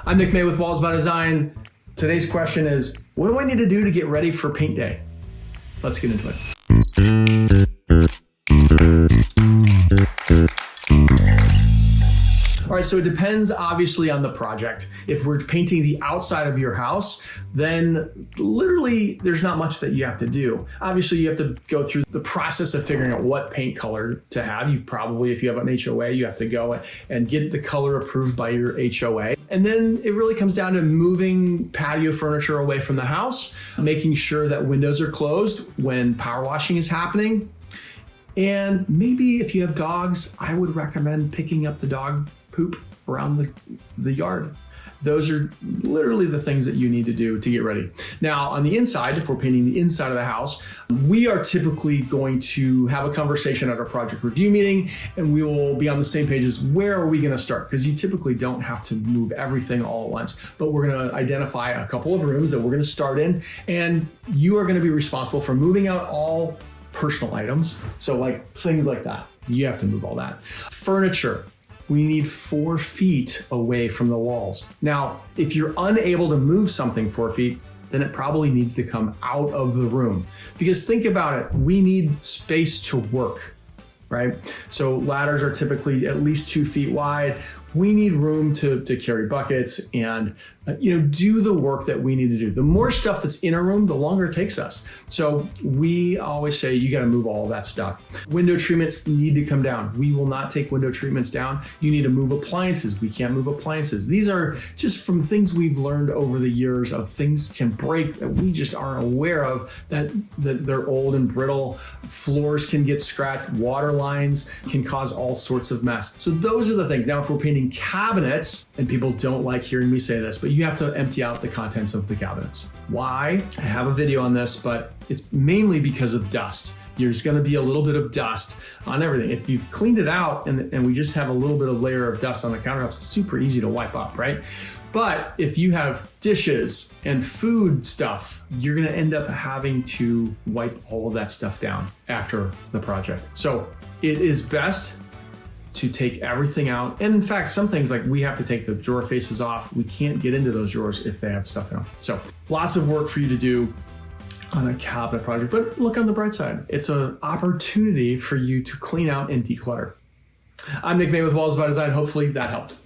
I'm Nick May with Walls by Design. Today's question is, what do I need to do to get ready for paint day? Let's get into it. All right, so it depends obviously on the project. If we're painting the outside of your house, then literally there's not much that you have to do. Obviously you have to go through the process of figuring out what paint color to have. You probably, if you have an HOA, you have to go and get the color approved by your HOA. And then it really comes down to moving patio furniture away from the house, making sure that windows are closed when power washing is happening. And maybe if you have dogs, I would recommend picking up the dog poop around the yard. Those are literally the things that you need to do to get ready. Now, on the inside, if we're painting the inside of the house, we are typically going to have a conversation at our project review meeting, and we will be on the same page as where are we going to start? Because you typically don't have to move everything all at once, but we're going to identify a couple of rooms that we're going to start in, and you are going to be responsible for moving out all personal items. So like things like that, you have to move all that. Furniture. We need 4 feet away from the walls. Now, if you're unable to move something 4 feet, then it probably needs to come out of the room. Because think about it, we need space to work, right? So ladders are typically at least 2 feet wide. We need room to carry buckets and do the work that we need to do. The more stuff that's in a room, the longer it takes us. So we always say you got to move all that stuff. Window treatments need to come down. We will not take window treatments down. You need to move appliances. We can't move appliances. These are just from things we've learned over the years of things can break that we just aren't aware of, that they're old and brittle. Floors can get scratched. Water lines can cause all sorts of mess. So those are the things. Now, if we're painting cabinets, and people don't like hearing me say this, but you have to empty out the contents of the cabinets. Why? I have a video on this, but it's mainly because of dust. There's going to be a little bit of dust on everything. If you've cleaned it out and we just have a little bit of layer of dust on the countertops, it's super easy to wipe up, right? But if you have dishes and food stuff, you're going to end up having to wipe all of that stuff down after the project. So it is best to take everything out. And in fact, some things like we have to take the drawer faces off. We can't get into those drawers if they have stuff in them. So lots of work for you to do on a cabinet project, but look on the bright side. It's an opportunity for you to clean out and declutter. I'm Nick May with Walls by Design. Hopefully that helped.